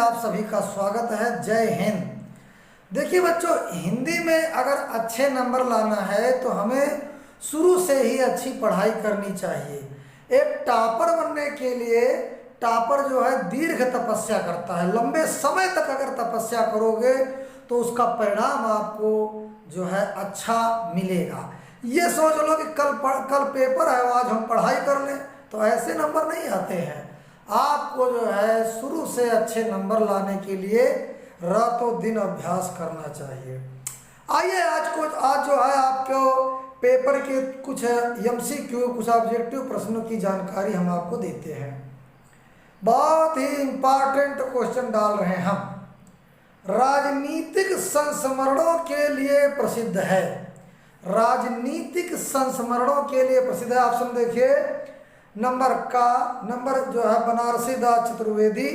आप सभी का स्वागत है। जय हिंद। देखिए बच्चों, हिंदी में अगर अच्छे नंबर लाना है तो हमें शुरू से ही अच्छी पढ़ाई करनी चाहिए। एक टॉपर बनने के लिए टॉपर जो है दीर्घ तपस्या करता है। लंबे समय तक अगर तपस्या करोगे तो उसका परिणाम आपको जो है अच्छा मिलेगा। ये सोच लो कि कल पेपर है, आज हम पढ़ाई कर लें, तो ऐसे नंबर नहीं आते हैं। आपको जो है शुरू से अच्छे नंबर लाने के लिए रातों दिन अभ्यास करना चाहिए। आइए आज जो है आपको पेपर के कुछ एमसीक्यू, कुछ ऑब्जेक्टिव प्रश्नों की जानकारी हम आपको देते हैं। बहुत ही इंपॉर्टेंट क्वेश्चन डाल रहे हैं हम। राजनीतिक संस्मरणों के लिए प्रसिद्ध है। राजनीतिक संस्मरणों के लिए प्रसिद्ध है। ऑप्शन देखिए, नंबर जो है बनारसी दास चतुर्वेदी,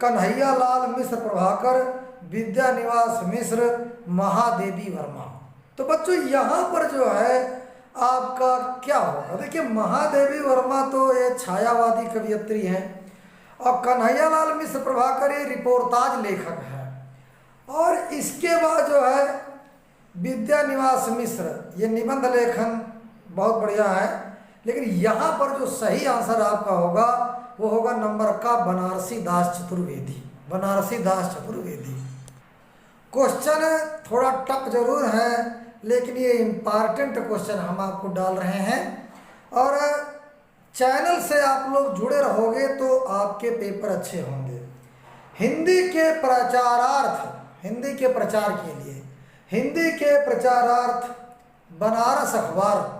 कन्हैया लाल मिश्र प्रभाकर, विद्यानिवास मिश्र, महादेवी वर्मा। तो बच्चों यहाँ पर जो है आपका क्या होगा? देखिए, महादेवी वर्मा तो ये छायावादी कवयित्री हैं और कन्हैया लाल मिश्र प्रभाकर ये रिपोर्टाज लेखक है। और इसके बाद जो है विद्यानिवास मिश्र, ये निबंध लेखन बहुत बढ़िया है। लेकिन यहाँ पर जो सही आंसर आपका होगा वो होगा नंबर का बनारसी दास चतुर्वेदी। बनारसी दास चतुर्वेदी। क्वेश्चन थोड़ा टफ जरूर है, लेकिन ये इम्पॉर्टेंट क्वेश्चन हम आपको डाल रहे हैं। और चैनल से आप लोग जुड़े रहोगे तो आपके पेपर अच्छे होंगे। हिंदी के प्रचारार्थ, हिंदी के प्रचार के लिए, हिंदी के प्रचारार्थ बनारस अखबार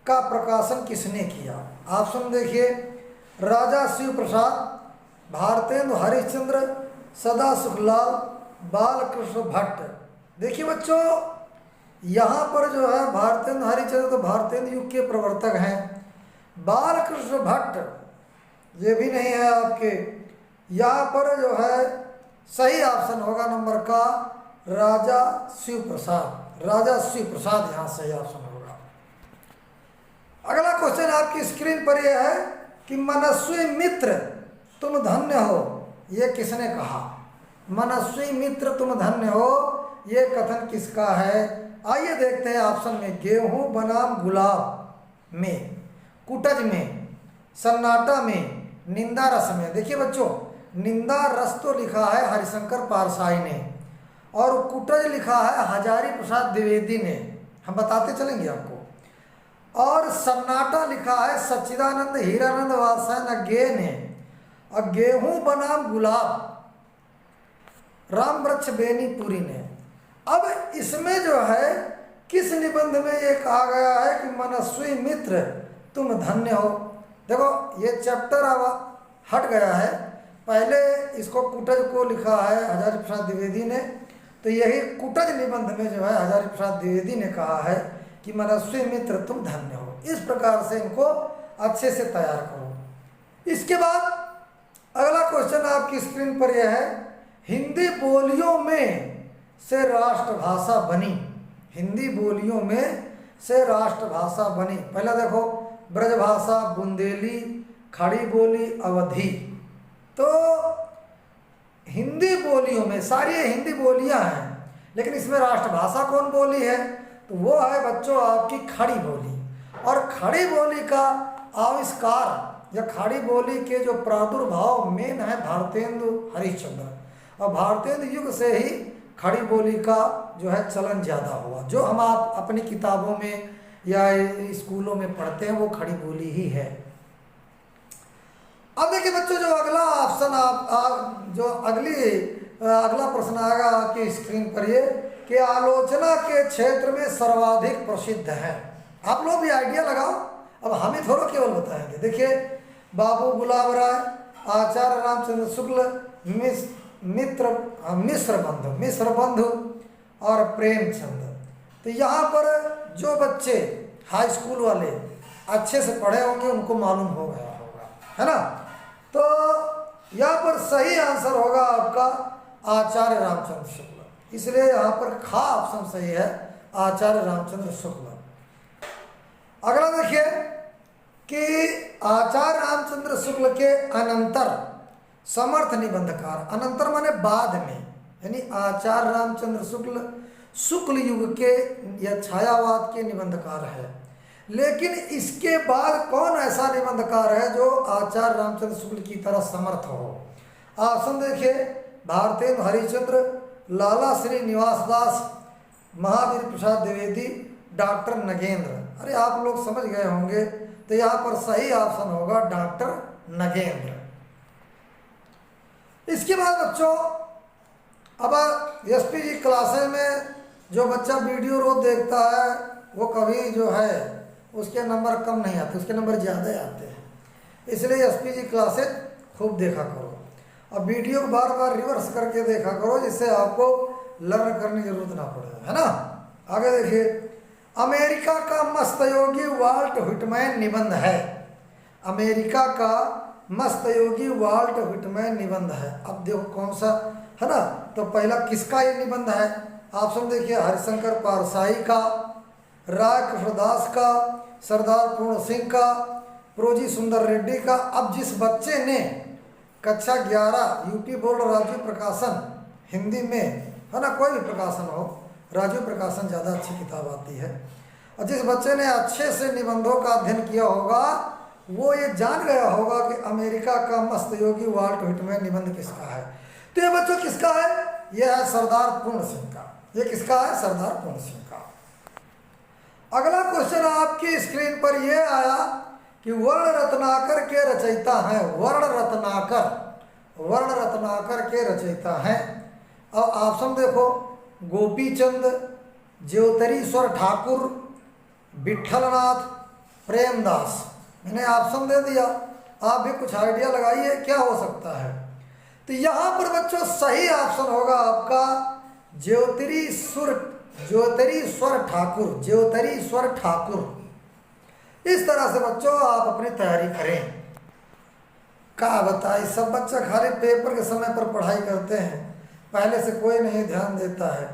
का प्रकाशन किसने किया? ऑप्शन देखिए, राजा शिव प्रसाद, भारतेंदु हरिश्चंद्र, सदा सुखलाल, बालकृष्ण भट्ट। देखिए बच्चों, यहाँ पर जो है भारतेंदु हरिश्चंद्र तो भारतेंदु युग के प्रवर्तक हैं। बालकृष्ण भट्ट ये भी नहीं है आपके। यहाँ पर जो है सही ऑप्शन होगा नंबर का राजा शिव प्रसाद। राजा शिव प्रसाद यहाँ सही ऑप्शन होगा। अगला क्वेश्चन आपकी स्क्रीन पर यह है कि मनस्वी मित्र तुम धन्य हो, ये किसने कहा? मनस्वी मित्र तुम धन्य हो, ये कथन किसका है? आइए देखते हैं ऑप्शन में। गेहूं बनाम गुलाब में, कुटज में, सन्नाटा में, निंदा रस में। देखिए बच्चों, निंदा रस तो लिखा है हरिशंकर पारसाई ने और कुटज लिखा है हजारी प्रसाद द्विवेदी ने। हम बताते चलेंगे आपको। और सन्नाटा लिखा है सच्चिदानंद हीरानंद वात्स्यायन गे ने। और गेहूं बनाम गुलाब राम वृक्ष बेनीपुरी ने। अब इसमें जो है किस निबंध में ये कहा गया है कि मनस्वी मित्र तुम धन्य हो? देखो, ये चैप्टर अब हट गया है। पहले इसको कुटज को लिखा है हजारी प्रसाद द्विवेदी ने, तो यही कुटज निबंध में जो है हजारी प्रसाद द्विवेदी ने कहा है कि मनस्वी मित्र तुम धन्य हो। इस प्रकार से इनको अच्छे से तैयार करो। इसके बाद अगला क्वेश्चन आपकी स्क्रीन पर यह है, हिंदी बोलियों में से राष्ट्रभाषा बनी। हिंदी बोलियों में से राष्ट्रभाषा बनी। पहला देखो, ब्रजभाषा, बुंदेली, खड़ी बोली, अवधी। तो हिंदी बोलियों में सारी हिंदी बोलियां हैं, लेकिन इसमें राष्ट्रभाषा कौन बोली है? तो वो है बच्चों आपकी खड़ी बोली। और खड़ी बोली का आविष्कार या खड़ी बोली के जो प्रादुर्भाव मेन है भारतेंदु हरिश्चंद्र। और भारतेंदु युग से ही खड़ी बोली का जो है चलन ज़्यादा हुआ। जो हम आप अपनी किताबों में या स्कूलों में पढ़ते हैं वो खड़ी बोली ही है। अब देखिए बच्चों, जो अगला ऑप्शन अगला प्रश्न आएगा आपकी स्क्रीन पर ये कि आलोचना के क्षेत्र में सर्वाधिक प्रसिद्ध है। आप लोग भी आइडिया लगाओ, अब हम ही थोड़ा केवल बताएंगे। देखिए, बाबू गुलाब राय, आचार्य रामचंद्र शुक्ल, मिश्र बंधु और प्रेमचंद। तो यहाँ पर जो बच्चे हाई स्कूल वाले अच्छे से पढ़े होंगे उनको मालूम हो गया होगा, है ना? तो यहाँ पर सही आंसर होगा आपका आचार्य रामचंद्र शुक्ल। इसलिए यहाँ पर खा ऑप्शन सही है, आचार्य रामचंद्र शुक्ल। अगला देखिए कि आचार्य रामचंद्र शुक्ल के अनंतर समर्थ निबंधकार। अनंतर माने बाद में, यानी आचार्य रामचंद्र शुक्ल युग के या छायावाद के निबंधकार है। लेकिन इसके बाद कौन ऐसा निबंधकार है जो आचार्य रामचंद्र शुक्ल की तरह समर्थ हो? ऑप्शन देखिए, भारतेंदु हरिश्चंद्र, लाला श्रीनिवास दास, महावीर प्रसाद द्विवेदी, डॉक्टर नगेंद्र। अरे आप लोग समझ गए होंगे, तो यहाँ पर सही ऑप्शन होगा डॉक्टर नगेंद्र। इसके बाद बच्चों, अब एसपीजी क्लासेस में जो बच्चा वीडियो रोज देखता है वो कभी जो है उसके नंबर कम नहीं आते, उसके नंबर ज़्यादा आते हैं। इसलिए एसपीजी क्लासेस खूब देखा करो और वीडियो को बार बार रिवर्स करके देखा करो, जिससे आपको लर्न करने की जरूरत ना पड़े, है ना। आगे देखिए, अमेरिका का मस्तयोगी वाल्ट व्हिटमैन निबंध है। अमेरिका का मस्तयोगी वाल्ट व्हिटमैन निबंध है। अब देखो कौन सा है ना, तो पहला किसका ये निबंध है? ऑप्शन देखिए, हरिशंकर पारसाई का, राय कृष्णदास का, सरदार पूर्ण सिंह का, प्रोजी सुंदर रेड्डी का। अब जिस बच्चे ने कक्षा 11 यूपी बोर्ड राजीव प्रकाशन हिंदी में, है ना, कोई भी प्रकाशन हो, राजीव प्रकाशन ज़्यादा अच्छी किताब आती है, और जिस बच्चे ने अच्छे से निबंधों का अध्ययन किया होगा वो ये जान गया होगा कि अमेरिका का मस्तयोगी वाल्ट व्हिटमैन निबंध किसका है। तो ये बच्चों किसका है? यह है सरदार पूर्ण सिंह का। ये किसका है? सरदार पूर्ण सिंह का। अगला क्वेश्चन आपकी स्क्रीन पर यह आया कि वर्ण रत्नाकर के रचयिता हैं। वर्ण रत्नाकर के रचयिता हैं। अब ऑप्शन देखो, गोपीचंद, ज्योतिरीश्वर ठाकुर, विठलनाथ, प्रेमदास। मैंने ऑप्शन दे दिया, आप भी कुछ आइडिया लगाइए क्या हो सकता है। तो यहाँ पर बच्चों सही ऑप्शन होगा आपका ज्योतिरीश्वर ठाकुर। इस तरह से बच्चों आप अपनी तैयारी करें। क्या बताए, सब बच्चे खाली पेपर के समय पर पढ़ाई करते हैं, पहले से कोई नहीं ध्यान देता है।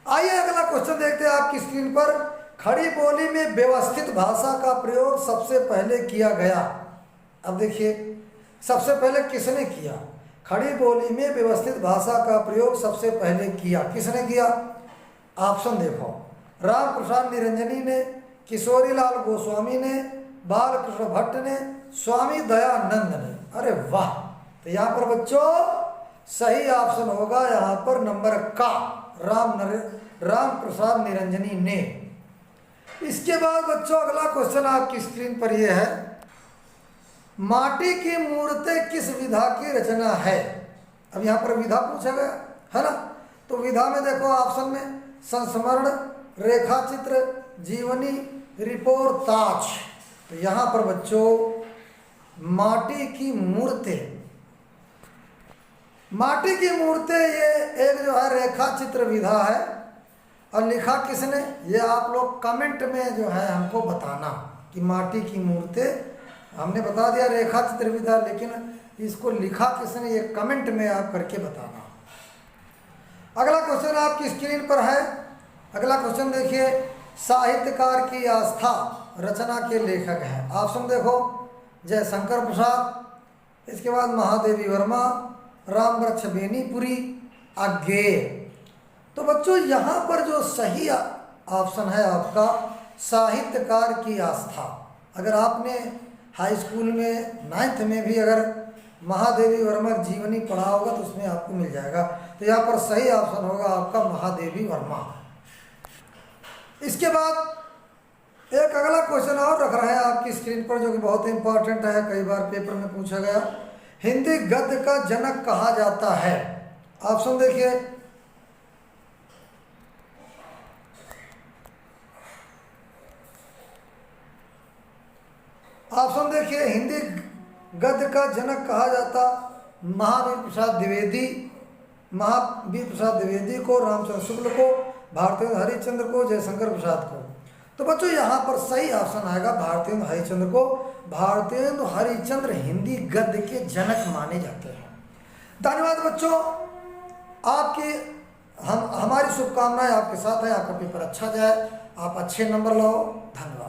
आइए अगला क्वेश्चन देखते हैं आपकी स्क्रीन पर। खड़ी बोली में व्यवस्थित भाषा का प्रयोग सबसे पहले किया गया। अब देखिए, सबसे पहले किसने किया? खड़ी बोली में व्यवस्थित भाषा का प्रयोग सबसे पहले किया, किसने किया? ऑप्शन देखो, राम प्रसाद निरंजनी ने, किशोरीलाल गोस्वामी ने, बालकृष्ण भट्ट ने, स्वामी दयानंद ने। अरे वाह! तो यहाँ पर बच्चों सही ऑप्शन होगा यहाँ पर नंबर का, राम प्रसाद निरंजनी ने। इसके बाद बच्चों अगला क्वेश्चन आपकी स्क्रीन पर यह है, माटी की मूर्तें किस विधा की रचना है? अब यहाँ पर विधा पूछा गया है ना, तो विधा में देखो ऑप्शन में संस्मरण, रेखाचित्र, जीवनी, रिपोर्ताज। तो यहाँ पर बच्चों माटी की मूर्तें ये एक जो है रेखाचित्र विधा है। और लिखा किसने, ये आप लोग कमेंट में जो है हमको बताना कि माटी की मूर्तें, हमने बता दिया रेखा चित्र विधा, लेकिन इसको लिखा किसने ये कमेंट में आप करके बताना। अगला क्वेश्चन आपकी स्क्रीन पर है। अगला क्वेश्चन देखिए, साहित्यकार की आस्था रचना के लेखक हैं। ऑप्शन देखो, जयशंकर प्रसाद, इसके बाद महादेवी वर्मा, रामवृक्ष बेनीपुरी, अज्ञेय। तो बच्चों यहाँ पर जो सही ऑप्शन है आपका साहित्यकार की आस्था। अगर आपने हाई स्कूल में 9th में भी अगर महादेवी वर्मा जीवनी पढ़ा होगा तो उसमें आपको मिल जाएगा। तो यहाँ पर सही ऑप्शन होगा आपका महादेवी वर्मा। इसके बाद एक अगला क्वेश्चन और रख रहे हैं आपकी स्क्रीन पर, जो कि बहुत इंपॉर्टेंट है, कई बार पेपर में पूछा गया। हिंदी गद्य का जनक कहा जाता है। ऑप्शन देखिए, हिंदी गद्य का जनक कहा जाता महावीर प्रसाद द्विवेदी को, रामचंद्र शुक्ल को, भारतेंदु हरिश्चंद्र को, जयशंकर प्रसाद को। तो बच्चों यहाँ पर सही ऑप्शन आएगा भारतेंदु हरिश्चंद्र को। भारतेंदु हरिश्चंद्र हिंदी गद्य के जनक माने जाते हैं। धन्यवाद बच्चों, हमारी शुभकामनाएं आपके साथ है। आपका पेपर अच्छा जाए, आप अच्छे नंबर लाओ। धन्यवाद।